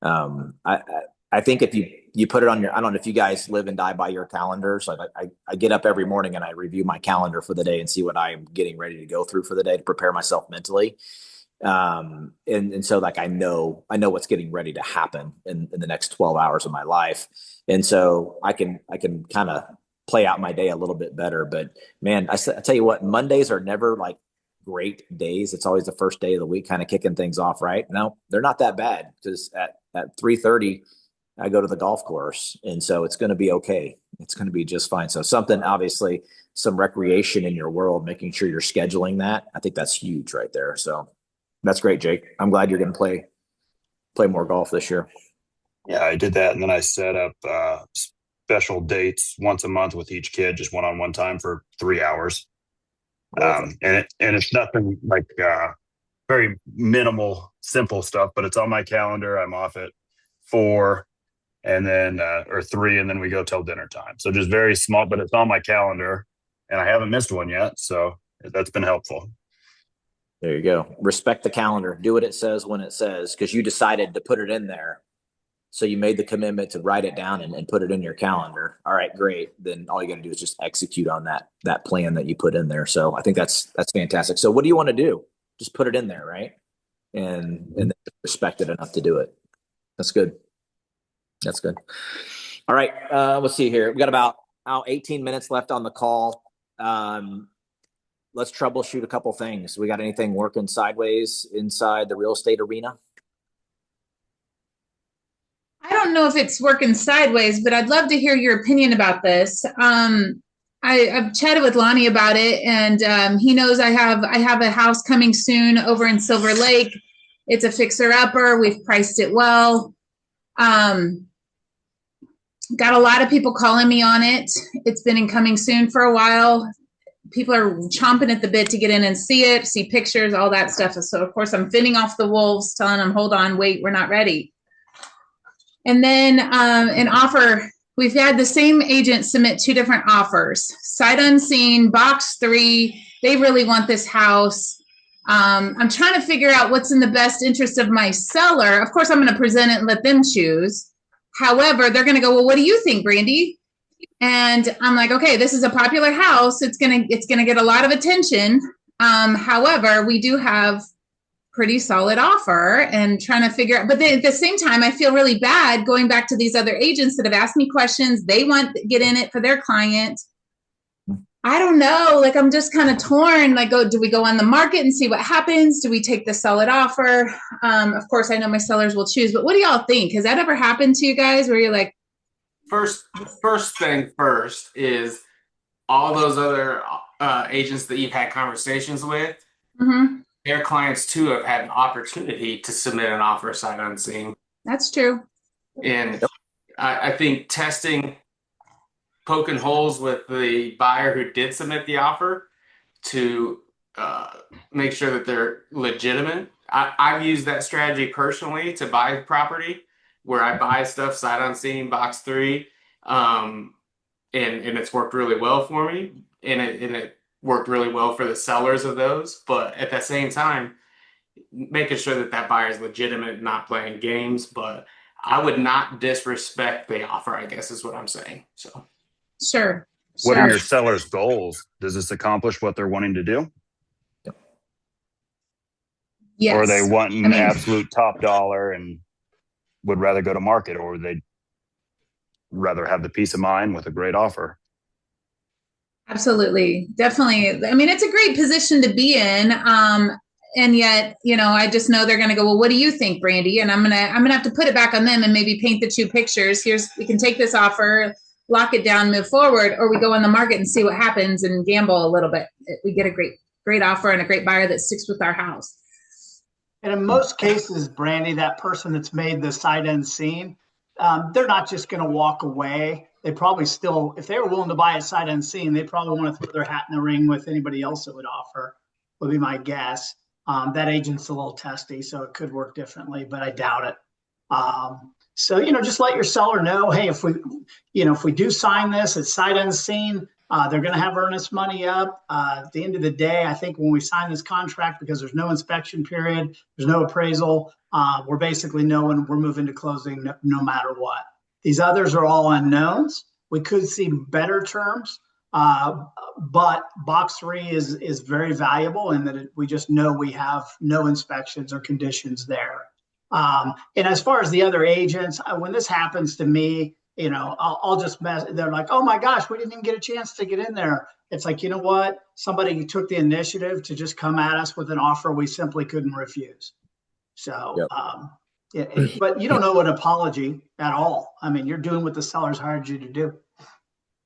I think if you put it on I don't know if you guys live and die by your calendars. Like I get up every morning and I review my calendar for the day and see what I am getting ready to go through for the day to prepare myself mentally. And so like I know what's getting ready to happen in the next 12 hours of my life. And so I can kind of play out my day a little bit better. But man, I tell you what, Mondays are never like great days. It's always the first day of the week, kind of kicking things off, right? No, they're not that bad, because at 3:30 I go to the golf course, and so it's going to be okay. It's going to be just fine. So something, obviously, some recreation in your world, making sure you're scheduling that. I think that's huge right there. So that's great, Jake. I'm glad you're going to play more golf this year. Yeah, I did that. And then I set up special dates once a month with each kid, just one-on-one time for 3 hours. And it's nothing like very minimal, simple stuff, but it's on my calendar. I'm off at 4 and then or 3, and then we go till dinner time. So just very small, but it's on my calendar, and I haven't missed one yet. So that's been helpful. There you go. Respect the calendar. Do what it says when it says, because you decided to put it in there. So you made the commitment to write it down and put it in your calendar. All right, great. Then all you got to do is just execute on that plan that you put in there. So I think that's fantastic. So what do you want to do? Just put it in there, right? And respect it enough to do it. That's good. That's good. All right. Let's see here. We got about 18 minutes left on the call. Let's troubleshoot a couple things. We got anything working sideways inside the real estate arena? I don't know if it's working sideways, but I'd love to hear your opinion about this. I've chatted with Lonnie about it, and he knows I have a house coming soon over in Silver Lake. It's a fixer-upper. We've priced it well. Got a lot of people calling me on it. It's been in coming soon for a while. People are chomping at the bit to get in and see it, see pictures, all that stuff. So of course I'm fending off the wolves, telling them, hold on, wait, we're not ready. And then an offer, we've had the same agent submit 2 different offers. Sight unseen, box 3, they really want this house. I'm trying to figure out what's in the best interest of my seller. Of course, I'm going to present it and let them choose. However, they're going to go, well, what do you think, Brandy? And I'm like, okay, this is a popular house. It's going to get a lot of attention. However, we do have pretty solid offer, and trying to figure out, but then at the same time, I feel really bad going back to these other agents that have asked me questions. They want to get in it for their client. I don't know. Like, I'm just kind of torn. Like, do we go on the market and see what happens? Do we take the solid offer? Of course, I know my sellers will choose, but what do y'all think? Has that ever happened to you guys where you're like, first thing first is all those other agents that you've had conversations with, their clients too have had an opportunity to submit an offer sight unseen. That's true. And I think poking holes with the buyer who did submit the offer to make sure that they're legitimate. I've used that strategy personally to buy property, where I buy stuff sight unseen, box 3, and it's worked really well for me, and it worked really well for the sellers of those. But at the same time, making sure that buyer is legitimate, not playing games. But I would not disrespect the offer, I guess is what I'm saying. So. Sure. What are your sellers' goals? Does this accomplish what they're wanting to do? Yes. Or are they wanting absolute top dollar and would rather go to market, or would they rather have the peace of mind with a great offer? Absolutely. Definitely. I mean, it's a great position to be in. And yet, I just know they're going to go, well, what do you think, Brandy? And I'm going to have to put it back on them and maybe paint the 2 pictures. We can take this offer, lock it down, move forward, or we go on the market and see what happens and gamble a little bit. We get a great offer and a great buyer that sticks with our house. And in most cases, Brandy, that person that's made the sight unseen, they're not just going to walk away. They probably still, if they were willing to buy a sight unseen, they probably want to throw their hat in the ring with anybody else that would offer, would be my guess. That agent's a little testy, so it could work differently, but I doubt it. So, just let your seller know, hey, if we do sign this, it's sight unseen, they're going to have earnest money up. At the end of the day, I think when we sign this contract, because there's no inspection period, there's no appraisal, we're basically knowing we're moving to closing no matter what. These others are all unknowns. We could see better terms, but box 3 is very valuable in that we just know we have no inspections or conditions there. And as far as the other agents, when this happens to me, I'll just mess. They're like, oh my gosh, we didn't even get a chance to get in there. It's like, you know what? Somebody took the initiative to just come at us with an offer we simply couldn't refuse. So, but you don't know an apology at all. I mean, you're doing what the sellers hired you to do.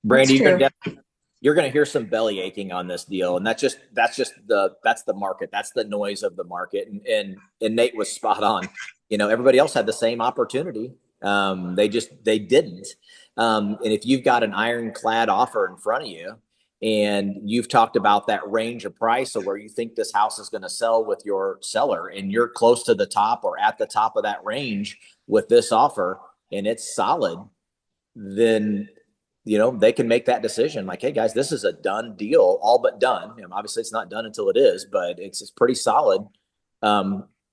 Brandy, you're going to hear some belly aching on this deal, and that's the market. That's the noise of the market. And Nate was spot on. Everybody else had the same opportunity. They didn't. And if you've got an ironclad offer in front of you, and you've talked about that range of price of where you think this house is going to sell with your seller, and you're close to the top or at the top of that range with this offer, and it's solid, then they can make that decision. Like, hey guys, this is a done deal, all but done. Obviously it's not done until it is, but it's pretty solid.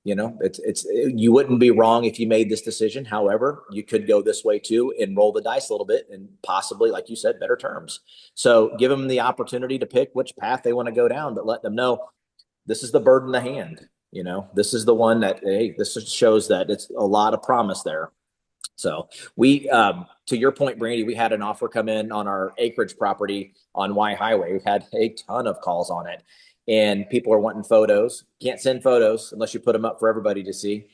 You wouldn't be wrong if you made this decision. However, you could go this way too and roll the dice a little bit and possibly, like you said, better terms. So give them the opportunity to pick which path they want to go down, but let them know this is the bird in the hand. This is the one that, hey, this shows that it's a lot of promise there. So we, to your point, Brandy, we had an offer come in on our acreage property on Y Highway. We've had a ton of calls on it, and people are wanting photos. Can't send photos unless you put them up for everybody to see.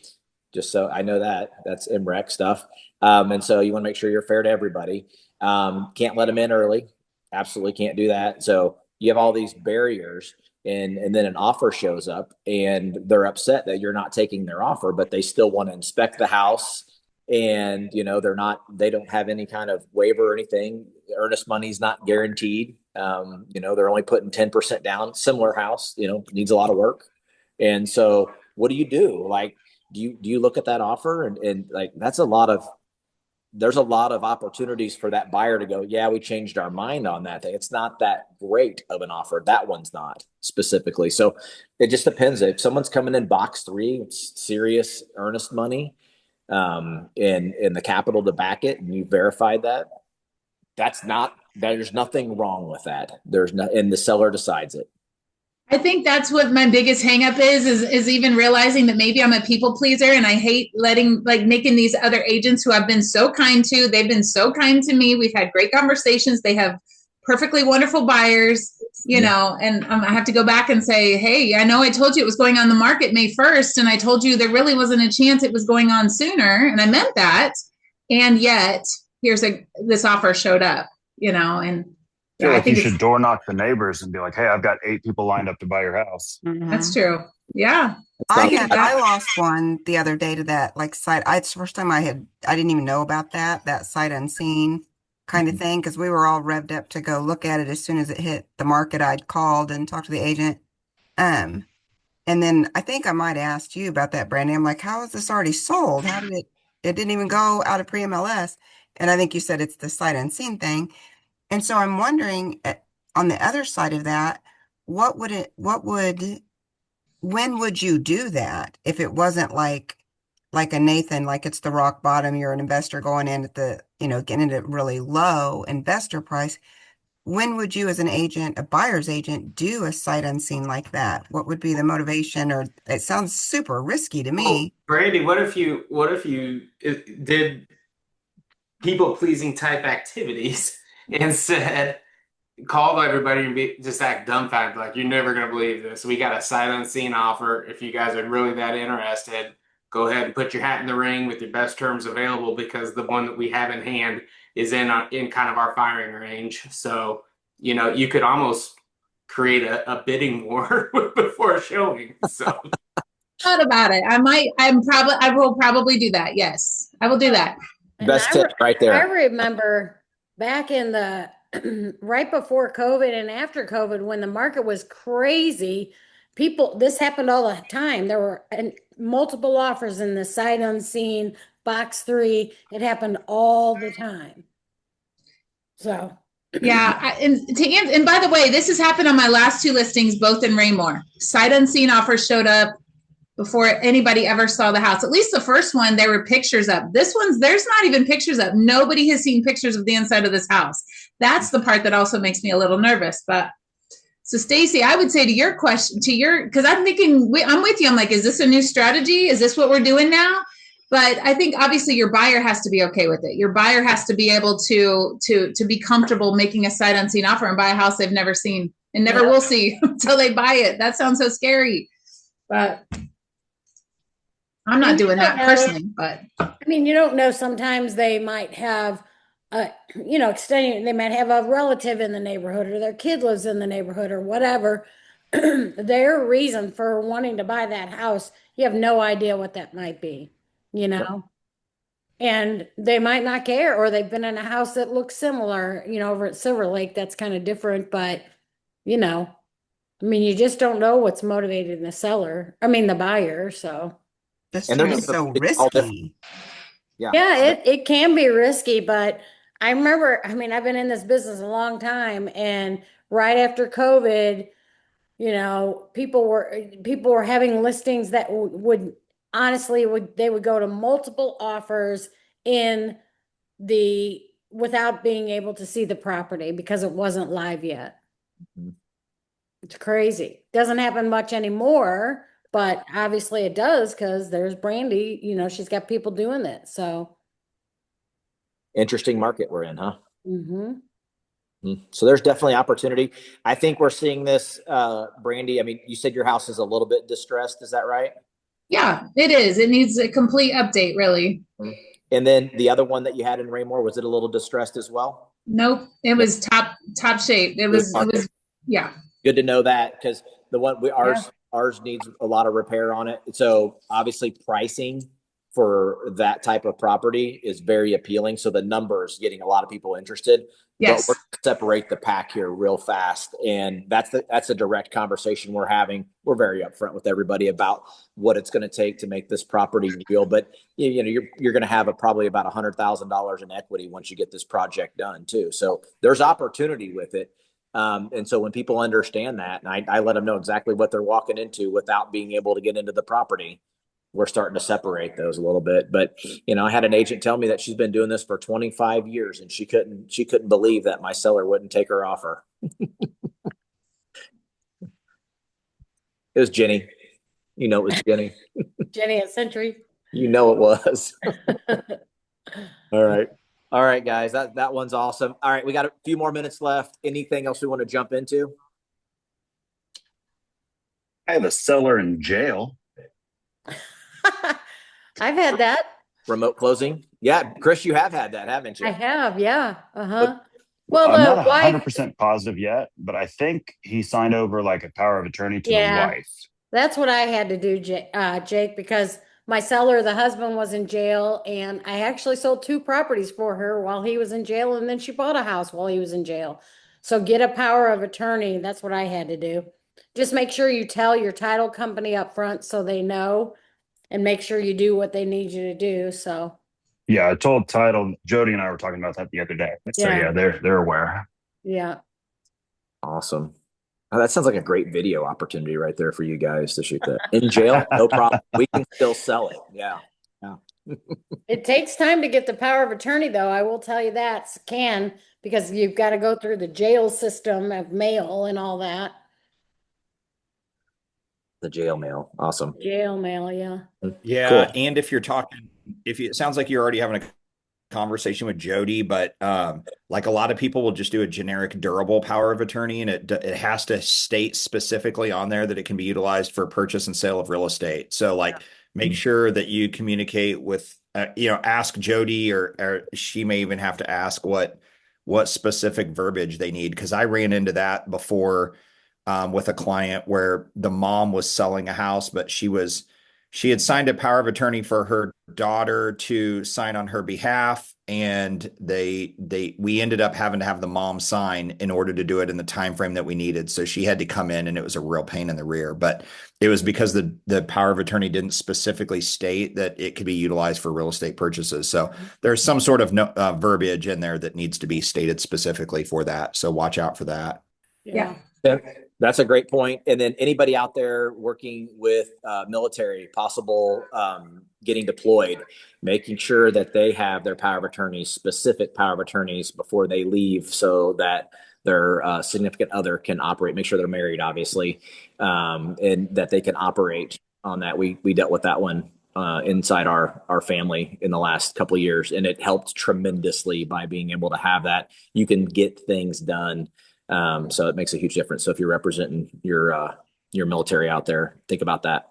Just so I know that's MREC stuff. And so you want to make sure you're fair to everybody. Can't let them in early. Absolutely can't do that. So you have all these barriers, and then an offer shows up and they're upset that you're not taking their offer, but they still want to inspect the house. And, they don't have any kind of waiver or anything. Earnest money's not guaranteed. They're only putting 10% down. Similar house, needs a lot of work. And so what do? Like, do you look at that offer and like, there's a lot of opportunities for that buyer to go, yeah, we changed our mind on that thing. It's not that great of an offer. That one's not specifically. So it just depends. If someone's coming in box 3, it's serious earnest money, and the capital to back it, and you verified that, there's nothing wrong with that. And the seller decides it. I think that's what my biggest hangup is even realizing that maybe I'm a people pleaser, and I hate making these other agents who I've been so kind to. They've been so kind to me. We've had great conversations. They have perfectly wonderful buyers, and I have to go back and say, hey, I know I told you it was going on the market May 1st, and I told you there really wasn't a chance it was going on sooner, and I meant that. And yet this offer showed up, and I think you should door knock the neighbors and be like, hey, I've got 8 people lined up to buy your house. That's true. Yeah. I lost one the other day to that site. It's the first time I didn't even know about that sight unseen kind of thing, because we were all revved up to go look at it. As soon as it hit the market, I'd called and talked to the agent. And then I think I might have asked you about that, Brandy. I'm like, how is this already sold? How did it didn't even go out of pre-MLS? And I think you said it's the sight unseen thing. And so I'm wondering, on the other side of that, when would you do that if it wasn't like a Nathan, like it's the rock bottom, you're an investor going in at the, getting it at really low investor price? When would you, as an agent, a buyer's agent, do a sight unseen like that? What would be the motivation? Or it sounds super risky to me. Brandy, what if you did people pleasing type activities and said, call everybody and just act dumbfounded, like, you're never going to believe this. We got a sight unseen offer. If you guys are really that interested, go ahead and put your hat in the ring with your best terms available, because the one that we have in hand is in kind of our firing range. So, you could almost create a bidding war before showing. So thought about it. I will probably do that. Yes, I will do that. Best tip right there. I remember back in the right before COVID and after COVID, when the market was crazy, this happened all the time. There were multiple offers in the sight unseen box 3. It happened all the time. So yeah. And by the way, this has happened on my last 2 listings, both in Raymore. Sight unseen offers showed up before anybody ever saw the house. At least the first one, there were pictures up. This one's, there's not even pictures up. Nobody has seen pictures of the inside of this house. That's the part that also makes me a little nervous. But so Stacy, I would say to your question, because I'm thinking, I'm with you. I'm like, is this a new strategy? Is this what we're doing now? But I think obviously your buyer has to be okay with it. Your buyer has to be able to be comfortable making a sight unseen offer and buy a house they've never seen and never will see until they buy it. That sounds so scary. But I'm not doing that personally, but you don't know. Sometimes they might have, they might have a relative in the neighborhood, or their kid lives in the neighborhood, or whatever. Their reason for wanting to buy that house, you have no idea what that might be, and they might not care, or they've been in a house that looks similar, over at Silver Lake. That's kind of different, but you just don't know what's motivating the buyer. So. And they're so risky. Yeah, it can be risky, but I remember, I've been in this business a long time, and right after COVID, people were having listings that would honestly go to multiple offers without being able to see the property because it wasn't live yet. Mm-hmm. It's crazy. Doesn't happen much anymore. But obviously it does, because there's Brandy, she's got people doing that. So interesting market we're in, huh? Mm-hmm. So there's definitely opportunity. I think we're seeing this, Brandy. You said your house is a little bit distressed. Is that right? Yeah, it is. It needs a complete update, really. And then the other one that you had in Raymore, was it a little distressed as well? Nope. It was top shape. It was Yeah. Good to know that, because the one ours needs a lot of repair on it. So obviously pricing for that type of property is very appealing. So the numbers getting a lot of people interested. Yes. But we're gonna separate the pack here real fast, and that's a direct conversation we're having. We're very upfront with everybody about what it's going to take to make this property real. But you're going to have probably about $100,000 in equity once you get this project done too. So there's opportunity with it. And so when people understand that, and I let them know exactly what they're walking into without being able to get into the property, we're starting to separate those a little bit. But I had an agent tell me that she's been doing this for 25 years, and she couldn't believe that my seller wouldn't take her offer. It was Jenny. It was Jenny. Jenny at Century. It was. All right, guys. That one's awesome. All right, we got a few more minutes left. Anything else we want to jump into? I have a seller in jail. I've had that. Remote closing. Yeah, Chris, you have had that, haven't you? I have, yeah. But- Well, I'm the not wife, 100% positive yet, but I think he signed over like a power of attorney to the Yeah. wife. that's what I had to do, Jake, because my seller, the husband, was in jail, and I actually sold 2 properties for her while he was in jail, and then she bought a house while he was in jail. So get a power of attorney. That's what I had to do. Just make sure you tell your title company up front so they know, and make sure you do what they need you to do. So Yeah, I told title. Jody and I were talking about that the other day. So Yeah. yeah, they're aware. yeah. Awesome. Oh, that sounds like a great video opportunity right there for you guys to shoot that. In jail, no problem. We can still sell it. Yeah. It takes time to get the power of attorney, though. I will tell you that because you've got to go through the jail system of mail and all that. The jail mail. Awesome. Jail mail, yeah. Yeah, Cool. and if you're talking, it sounds like you're already having a conversation with Jody, but like a lot of people will just do a generic durable power of attorney, and it has to state specifically on there that it can be utilized for purchase and sale of real estate. So like make sure that you communicate with ask Jody, or she may even have to ask what specific verbiage they need, because I ran into that before with a client where the mom was selling a house, but she had signed a power of attorney for her daughter to sign on her behalf, and we ended up having to have the mom sign in order to do it in the time frame that we needed. So she had to come in, and it was a real pain in the rear. But it was because the power of attorney didn't specifically state that it could be utilized for real estate purchases. So there's some sort of verbiage in there that needs to be stated specifically for that. So watch out for that. Yeah. That's a great point. And then anybody out there working with military, possible getting deployed, making sure that they have their power of attorneys, specific power of attorneys before they leave, so that their significant other can operate. Make sure they're married, obviously, and that they can operate on that. We dealt with that one inside our family in the last couple of years, and it helped tremendously by being able to have that. You can get things done. So it makes a huge difference. So if you're representing your military out there, think about that.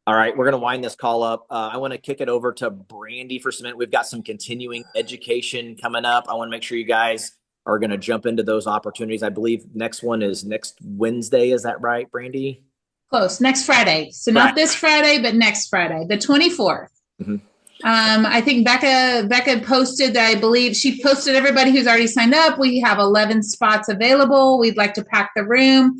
All right, we're going to wind this call up. I want to kick it over to Brandy for some minute. We've got some continuing education coming up. I want to make sure you guys are going to jump into those opportunities. I believe next one is next Wednesday. Is that right, Brandy? Close. Next Friday. So not this Friday, but next Friday, the 24th. Mm-hmm. I think Becca posted, I believe she posted everybody who's already signed up. We have 11 spots available. We'd like to pack the room.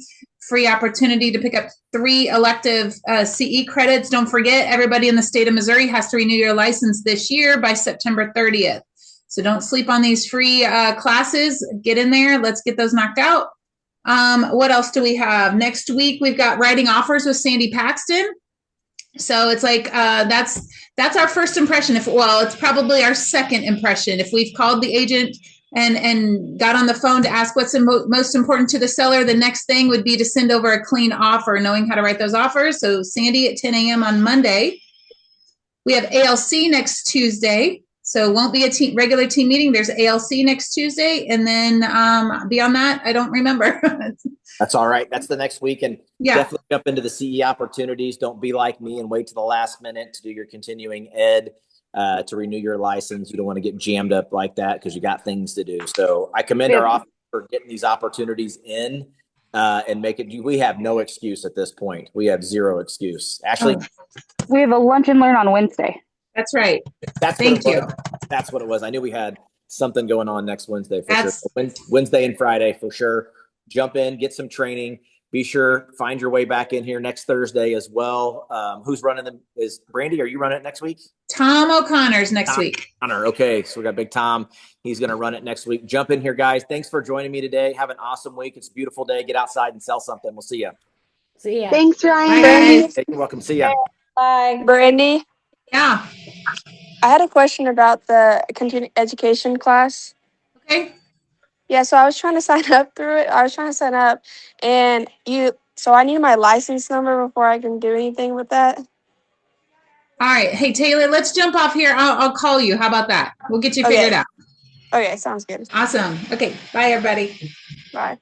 Free opportunity to pick up 3 elective CE credits. Don't forget, everybody in the state of Missouri has to renew your license this year by September 30th. So don't sleep on these free classes. Get in there. Let's get those knocked out. What else do we have? Next week, we've got writing offers with Sandy Paxton. So it's like that's our first impression. It's probably our second impression. If we've called the agent and got on the phone to ask what's most important to the seller, the next thing would be to send over a clean offer, knowing how to write those offers. So Sandy at 10 a.m. on Monday. We have ALC next Tuesday. So it won't be a regular team meeting. There's ALC next Tuesday. And then beyond that, I don't remember. That's all right. That's the next week. And definitely jump into the CE opportunities. Don't be like me and wait to the last minute to do your continuing ed. to renew your license. You don't want to get jammed up like that because you got things to do. So I commend our office for getting these opportunities in and make it. We have no excuse at this point. We have zero excuse. Ashley? We have a lunch and learn on Wednesday. That's right. Thank you. That's what it was. I knew we had something going on next Wednesday for sure. Wednesday and Friday for sure. Jump in, get some training. Be sure, find your way back in here next Thursday as well. Who's running them? Is Brandy, are you running it next week? Tom O'Connor's next week. O'Connor. Okay, so we got Big Tom. He's going to run it next week. Jump in here, guys. Thanks for joining me today. Have an awesome week. It's a beautiful day. Get outside and sell something. We'll see you. See ya. Thanks, Ryan. Bye, Brandy. guys. You're welcome. See ya. Bye. Brandy, Yeah. I had a question about the continuing education class. Okay. Yeah, so I was trying to sign up through it. And so I need my license number before I can do anything with that. All right. Hey, Taylor, let's jump off here. I'll call you. How about that? We'll get you figured out. Okay, sounds good. Awesome. Okay. Bye, everybody. Bye.